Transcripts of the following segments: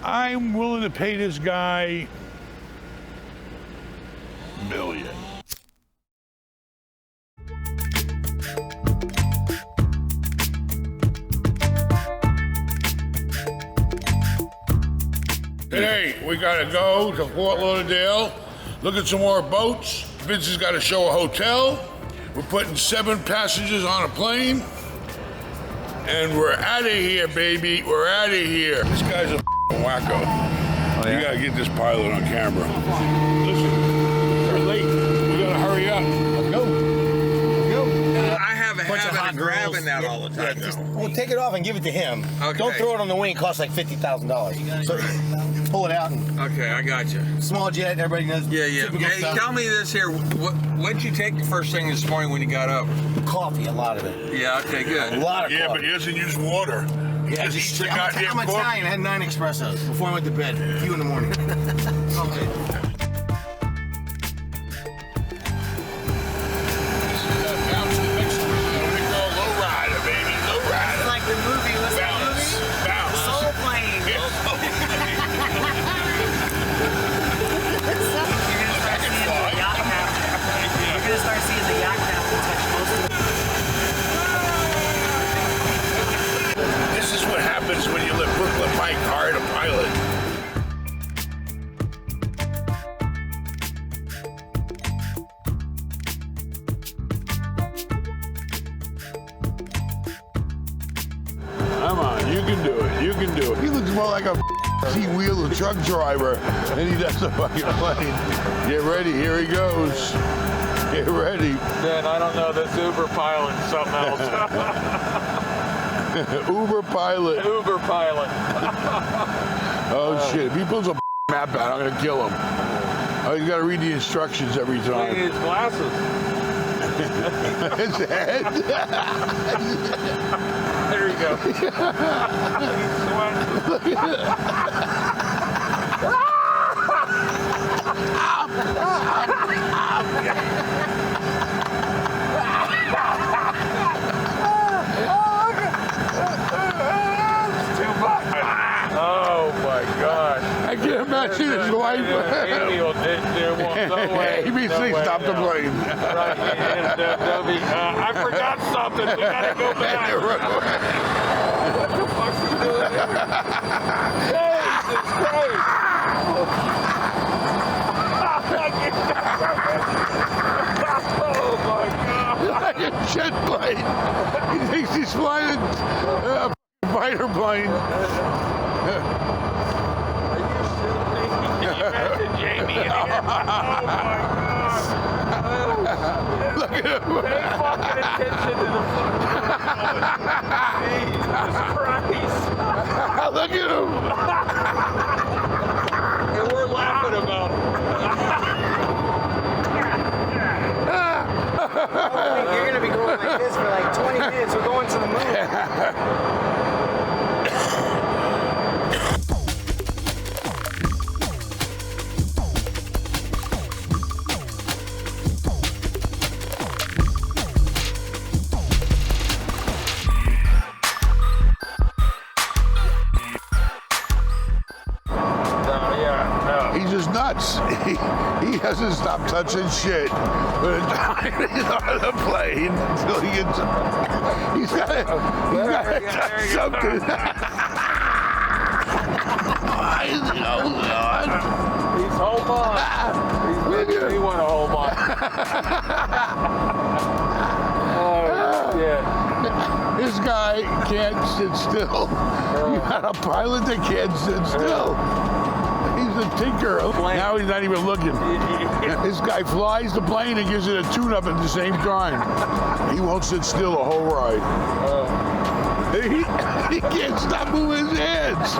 I'm willing to pay this guy $1 million. Today, we gotta go to Fort Lauderdale, look at some more boats. Vince has gotta show a hotel. We're putting 7 passengers on a plane. And we're out of here, baby. We're out of here. This guy's a wacko. Oh, yeah? You gotta get this pilot on camera. Listen, we're late. We gotta hurry up. Let's go. I have a habit of grabbing that all the time. Well, take it off and give it to him. Okay. Don't throw it on the wing. It costs like $50,000. So pull it out and Okay, I got you. small jet. Everybody knows. Yeah. typical Hey, stuff. tell me this here. What'd you take the first thing this morning when you got up? Coffee, a lot of it. Yeah, okay, good. A lot of Yeah, coffee. but he doesn't use water. He Yeah, just eats the I'm goddamn coffee. Italian. I had 9 espressos before I went to bed. A few in the morning. Okay. Like the movie, what's that movie? Soul Plane. You're gonna start seeing the yacht captain touch most of the. This is what happens when you let Brooklyn Mike hire a pilot. Come on, you can do it. You can do it. He looks more like a T-wheeler truck driver than he does a fucking plane. Get ready, here he goes. Get ready. Man, I don't know. This Uber pilot is something else. Uber pilot. Uber pilot. Oh shit, if he pulls a map out, I'm gonna kill him. Oh, you gotta read the instructions every Look at time. his glasses. His head. There you go. He's sweating. Oh my gosh. I can't imagine his wife. Amy will, there won't, no way. Amy, no please way, stop the no. plane. Right, there'll be, I forgot something. We gotta go back. What the fuck's he doing here? Jesus Christ. Oh my God. Like a jet plane. He thinks he's flying a fighter plane. Are you shitting me? You mentioned Jamie in here. Oh my God. Look at him. Pay fucking attention to the fucking Jesus Christ. Look at him. And we're laughing about it. You're gonna be going like this for like 20 minutes. We're going to the moon. He's just nuts. He hasn't stopped touching shit for the time he's on the plane until he gets. He's got to touch something. Why is he holding on? He's home on. He want to hold on. Oh, shit. This guy can't sit still. You got a pilot that can't sit still. He's a tinker. Now he's not even looking. This guy flies the plane and gives it a tune-up at the same time. He won't sit still the whole ride. He can't stop moving his hands.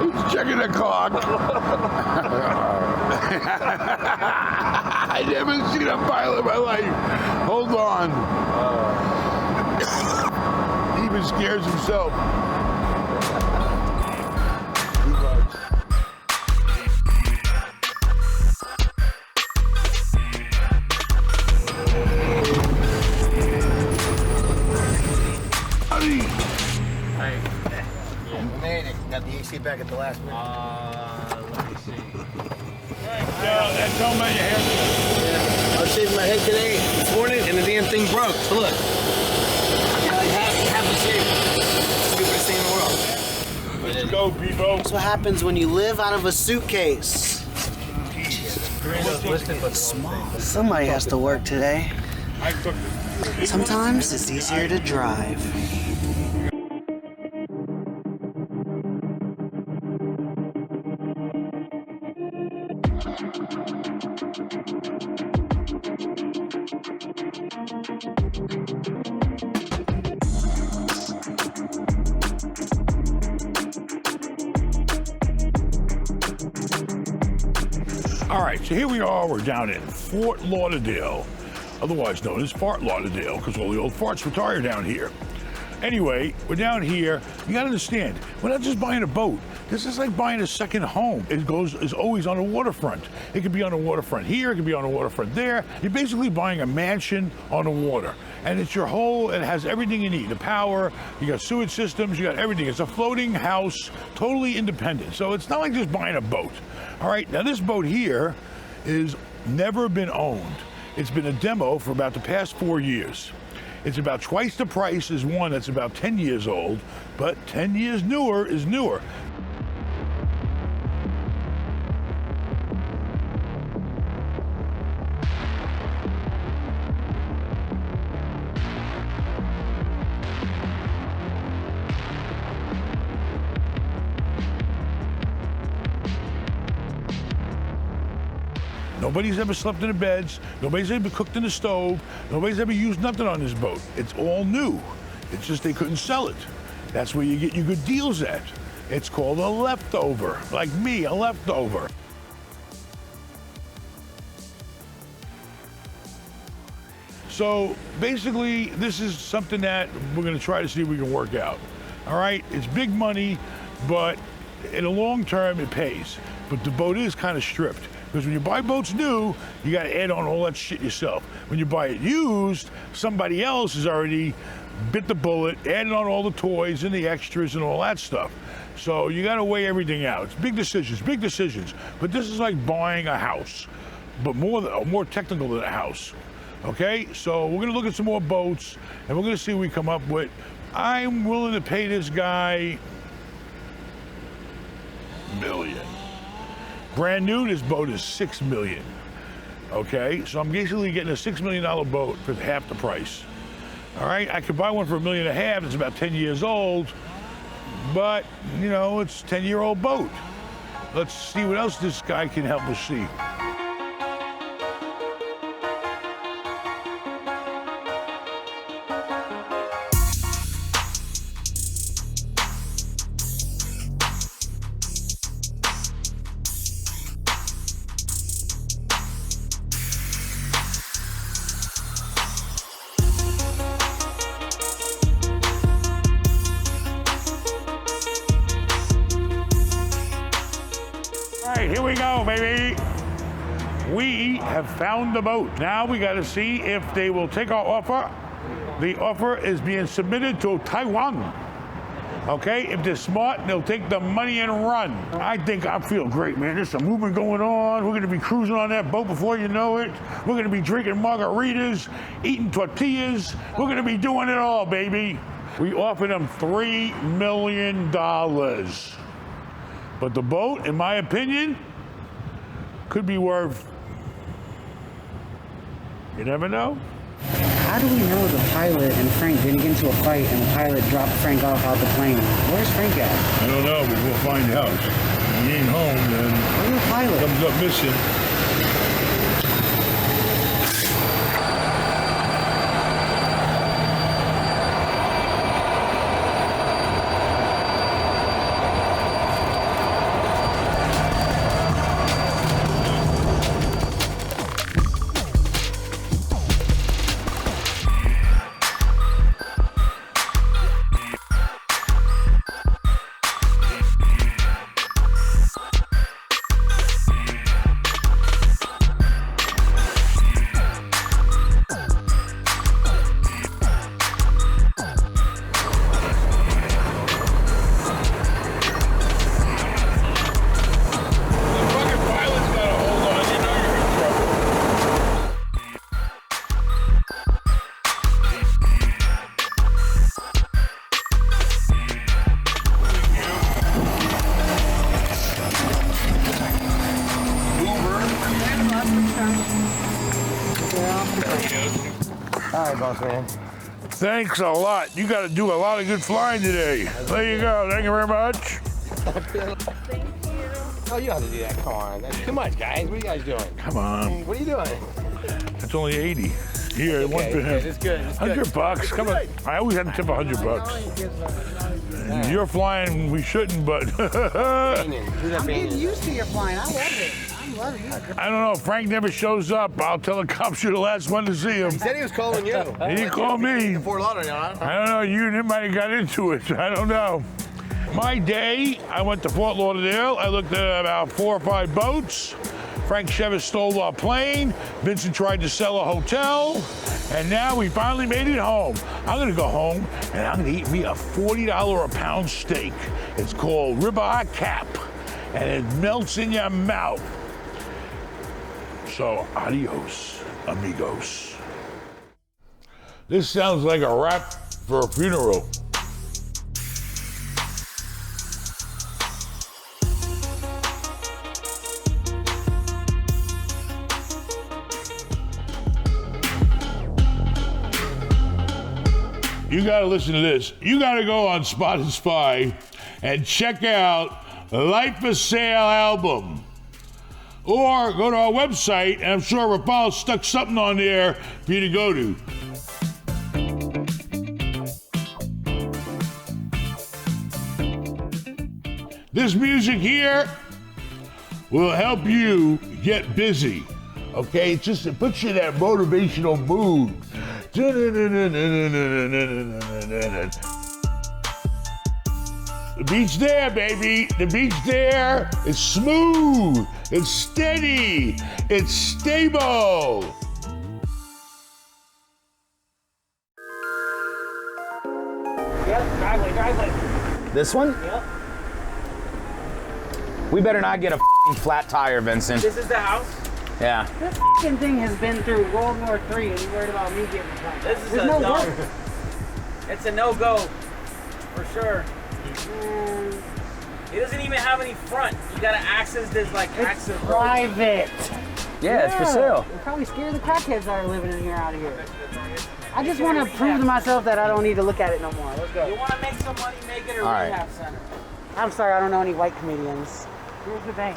He's checking the clock. I never seen a pilot in my life. Hold on. He even scares himself. see back at the last minute. Let me see. Tell me your hair. I was shaving my head today, this morning, and the damn thing broke. So look. Half a shave. Stupidest thing in the world. Let's go, people. That's what happens when you live out of a suitcase. Small. Somebody has to work today. Sometimes it's easier to drive. All right, so here we are. We're down in Fort Lauderdale, otherwise known as Fart Lauderdale, because all the old farts retire down here. Anyway, we're down here. You gotta understand, we're not just buying a boat. This is like buying a second home. It's always on the waterfront. It could be on the waterfront here, it could be on the waterfront there. You're basically buying a mansion on the water. And it's your whole, it has everything you need. The power, you got sewage systems, you got everything. It's a floating house, totally independent. So it's not like just buying a boat. All right, now this boat here is never been owned. It's been a demo for about the past 4 years. It's about twice the price as one that's about 10 years old, but 10 years newer is newer. Nobody's ever slept in the beds. Nobody's ever cooked in the stove. Nobody's ever used nothing on this boat. It's all new. It's just they couldn't sell it. That's where you get your good deals at. It's called a leftover. Like me, a leftover. So basically, this is something that we're gonna try to see if we can work out. All right, it's big money, but in the long term, it pays. But the boat is kind of stripped. Because when you buy boats new, you got to add on all that shit yourself. When you buy it used, somebody else has already bit the bullet, added on all the toys and the extras and all that stuff. So you got to weigh everything out. It's big decisions, big decisions. But this is like buying a house, but more technical than a house. Okay, so we're gonna look at some more boats, and we're gonna see what we come up with. I'm willing to pay this guy $1 million. Brand new, this boat is $6 million. Okay, so I'm basically getting a $6 million boat for half the price. All right, I could buy one for $1.5 million. It's about 10 years old, but you know, it's a 10-year-old boat. Let's see what else this guy can help us see. All right, here we go, baby. We have found the boat. Now we got to see if they will take our offer. The offer is being submitted to Taiwan. Okay, if they're smart, they'll take the money and run. I think I feel great, man. There's some movement going on. We're gonna be cruising on that boat before you know it. We're gonna be drinking margaritas, eating tortillas. We're gonna be doing it all, baby. We offered them $3 million. But the boat, in my opinion, could be worth, you never know. How do we know the pilot and Frank didn't get into a fight and the pilot dropped Frank off out the plane? Where's Frank at? I don't know, but we'll find out. If he ain't home, then Where's the pilot? comes up missing. boss man. Thanks a lot. You got to do a lot of good flying today. There you go. Thank you very much. Oh, you have to do that. Come on. That's too much, guys. What are you guys doing? Come on. What are you doing? That's only 80. Here, one for him. It's good. It's good. $100. Come on. I always had to tip $100. You're flying. We shouldn't, but. I'm getting used to your flying. I love it. I love it. I don't know. Frank never shows up. I'll tell the cops you're the last one to see him. He said he was calling you. He didn't call me. Fort Lauderdale, I don't know. You and him might have got into it. I don't know. My day, I went to Fort Lauderdale. I looked at about 4 or 5 boats. Frank Chevis stole our plane. Vincent tried to sell a hotel. And now we finally made it home. I'm gonna go home and I'm gonna eat me a $40 a pound steak. It's called ribeye cap and it melts in your mouth. So adios, amigos. This sounds like a rap for a funeral. You gotta listen to this. You gotta go on Spotify and check out the Life for Sale album. Or go to our website, and I'm sure Rafal stuck something on there for you to go to. This music here will help you get busy. Okay, it puts you in that motivational mood. The beach there, baby. The beach there is smooth. It's steady. It's stable. Yep, driveway. This one? Yep. We better not get a f***ing flat tire, Vincent. This is the house? Yeah. This fucking thing has been through World War III and you worried about me getting flying. This is There's a no no. work. It's a no-go, for sure. It doesn't even have any front. You gotta access this like It's access road. private. Yeah, it's for sale. You're probably scared of the crackheads that are living in here out of here. I just want to prove to myself that I don't need to look at it no more. Let's You go. wanna make some money, make it a All right. rehab center. I'm sorry, I don't know any white comedians. Here's the thing.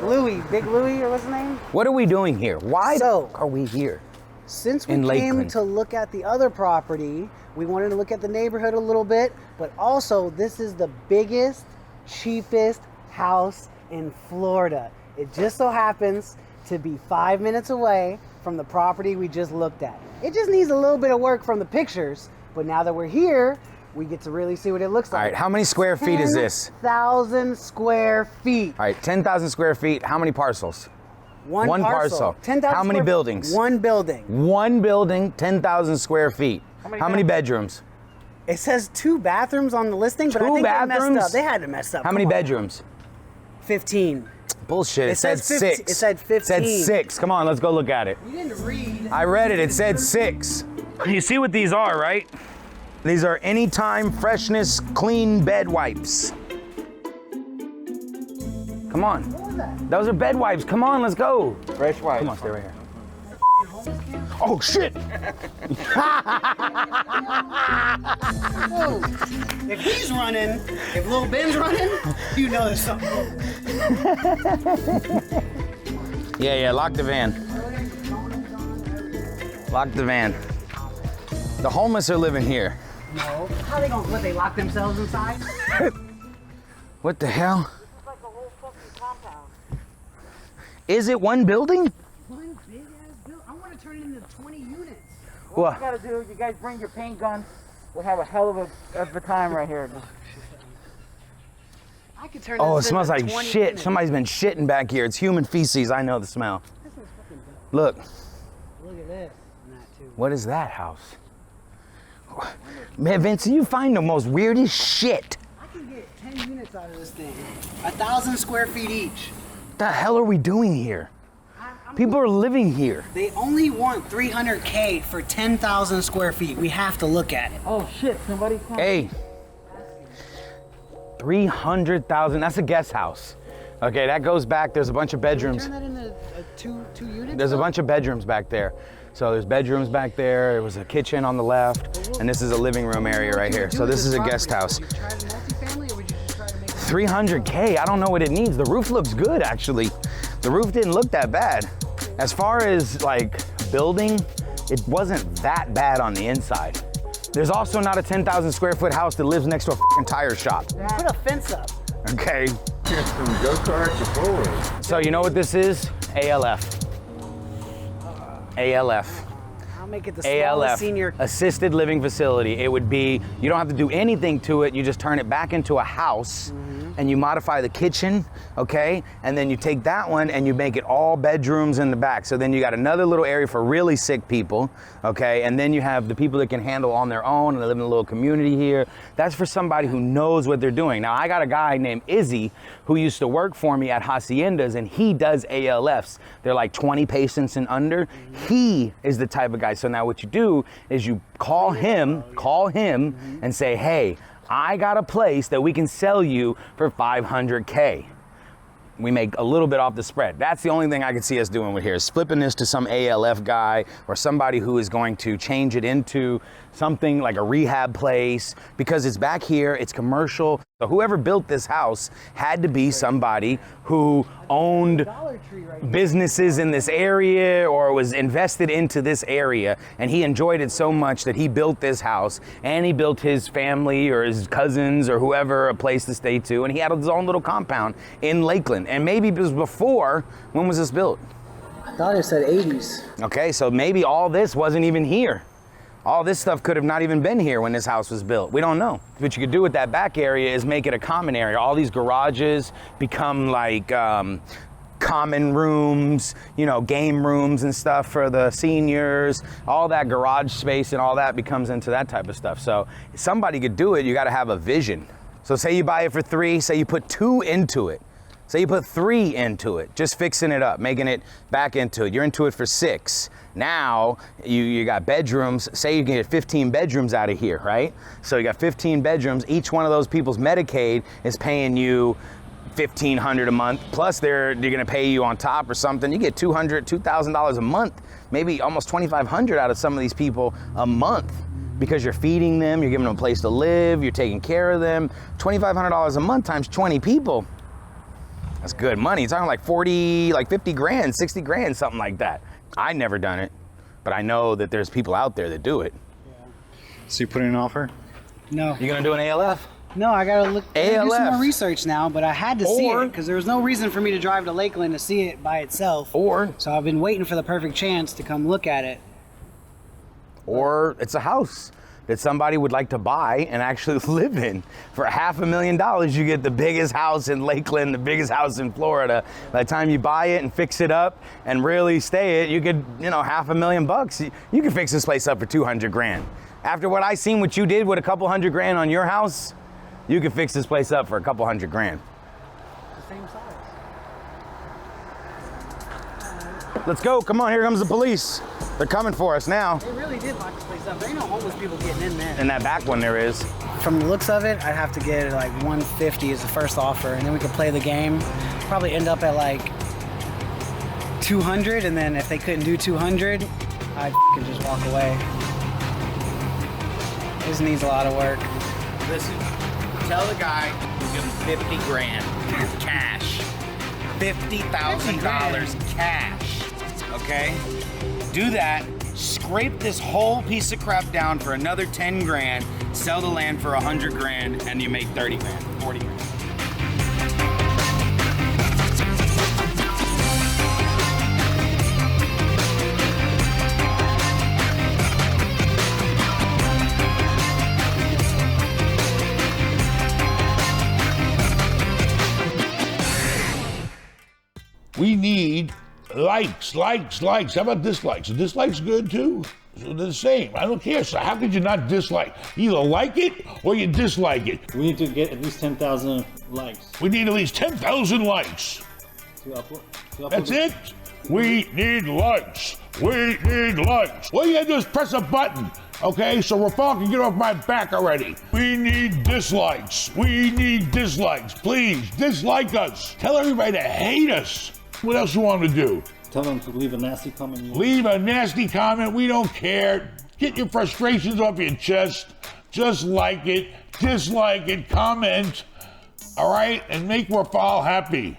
Louis, Big Louis, or what's his name? What are we doing here? Why So- are we here? Since we In came Lakeland. to look at the other property, we wanted to look at the neighborhood a little bit, but also this is the biggest, cheapest house in Florida. It just so happens to be 5 minutes away from the property we just looked at. It just needs a little bit of work from the pictures, but now that we're here, we get to really see what it looks All like. right, how many square feet is this? 10,000 square feet. All right, 10,000 square feet. How many parcels? One parcel. 10,000 How many square- buildings? One building. One building, 10,000 square feet. How many bedrooms? It says 2 bathrooms on the listing, but I Two think they messed bathrooms? up. They had to mess up. How Come many on. bedrooms? 15. Bullshit. It said says 50 six. it said 15. It said 6. Come on, let's go look at it. You didn't read. I read it. It said 6. You see what these are, right? These are anytime freshness clean bed wipes. Come on. What was that? Those are bed wipes. Come on, let's go. Fresh white. Come on, stay right here. Oh shit! Whoa. If he's running, if Lil Ben's running, you know there's something. Yeah, lock the van. Lock the van. The homeless are living here. No. How they gonna, they lock themselves inside? What the hell? It's like a whole fucking compound. Is it one building? One big ass building. I want to turn it into 20 units. What you gotta do, you guys bring your paint guns. We'll have a hell of a time right here. I could turn Oh, it this smells into like 20 shit. units. Somebody's been shitting back here. It's human feces. I know the smell. This one's fucking dope. Look, Look at this. And that too. what is that house? Man, Vincent, you find the most weirdest shit. I can get 10 units out of this thing. 1,000 square feet each. What the hell are we doing here? People are living here. They only want 300K for 10,000 square feet. We have to look at it. Oh shit, somebody come. Hey, 300,000, that's a guest house. Okay, that goes back, there's a bunch of bedrooms. Turn that into two units? There's a bunch of bedrooms back there. So there's bedrooms back there. There was a kitchen on the left, and this is a living room area right here. So this is a guest house. Would you try the multifamily, or would you just try to make it 300K, I don't know what it needs. The roof looks good, actually. The roof didn't look that bad. As far as like building, it wasn't that bad on the inside. There's also not a 10,000 square foot house that lives next to a f***ing tire shop. Put a fence up. Okay. From go-kart to forward. So you know what this is? ALF. ALF. I'll make it the smallest ALF, senior. assisted living facility. It would be, you don't have to do anything to it, you just turn it back into a house and you modify the kitchen, okay? And then you take that one and you make it all bedrooms in the back. So then you got another little area for really sick people, okay? And then you have the people that can handle on their own and they live in a little community here. That's for somebody who knows what they're doing. Now I got a guy named Izzy who used to work for me at Haciendas, and he does ALFs. They're like 20 patients and under. He is the type of guy. So now what you do is you call him and say, hey, I got a place that we can sell you for 500K. We make a little bit off the spread. That's the only thing I can see us doing with here, is flipping this to some ALF guy or somebody who is going to change it into something like a rehab place, because it's back here, it's commercial. So whoever built this house had to be somebody who owned businesses in this area or was invested into this area, and he enjoyed it so much that he built this house, and he built his family or his cousins or whoever a place to stay to, and he had his own little compound in Lakeland. And maybe it was before, when was this built? I thought it said 80s. Okay, so maybe all this wasn't even here. All this stuff could have not even been here when this house was built. We don't know. What you could do with that back area is make it a common area. All these garages become like common rooms, you know, game rooms and stuff for the seniors. All that garage space and all that becomes into that type of stuff. So if somebody could do it, you gotta have a vision. So say you buy it for 3, say you put 2 into it. Say you put 3 into it, just fixing it up, making it back into it. You're into it for 6. Now you got bedrooms. Say you can get 15 bedrooms out of here, right? So you got 15 bedrooms. Each one of those people's Medicaid is paying you $1,500 a month. Plus they're gonna pay you on top or something. You get $2,000 a month, maybe almost $2,500 out of some of these people a month, because you're feeding them, you're giving them a place to live, you're taking care of them. $2,500 a month times 20 people. That's good money. It's talking like 40, like 50 grand, 60 grand, something like that. I never done it, but I know that there's people out there that do it. Yeah. So you put in an offer? No. You gonna do an ALF? No, I gotta look. I gotta do some ALF. more research now, but I had to see it because there was no reason for me to drive to Lakeland to see it by itself. So I've been waiting for the perfect chance to come look at it. Or it's a house that somebody would like to buy and actually live in. For $500,000, you get the biggest house in Lakeland, the biggest house in Florida. By the time you buy it and fix it up and really stay it, you could, you know, $500,000. You could fix this place up for 200 grand. After what I seen what you did with a couple $100 grand on your house, you could fix this place up for a couple $100 grand. The same size. Let's go, come on, here comes the police. They're coming for us now. They really did lock this place up. There ain't no homeless people getting in there. In that back one there is. From the looks of it, I'd have to get like 150 as the first offer, and then we could play the game. Probably end up at like 200, and then if they couldn't do 200, I'd just walk away. This needs a lot of work. Listen, tell the guy to give him 50 grand cash. $50,000 cash, okay? Do that, scrape this whole piece of crap down for another 10 grand, sell the land for 100 grand, and you make 30 grand, 40 grand. We need likes. How about dislikes? Are dislikes good too? So they're the same. I don't care. So how could you not dislike? You either like it or you dislike it. We need to get at least 10,000 likes. We need at least 10,000 likes. To upload. That's it. We need likes. We need likes. All you gotta do is press a button. Okay, so Rafal can get off my back already. We need dislikes. We need dislikes. Please, dislike us. Tell everybody to hate us. What else you want to do? Tell them to leave a nasty comment. Leave a nasty comment. We don't care. Get your frustrations off your chest. Just like it, dislike it, comment. All right, and make Rafal happy.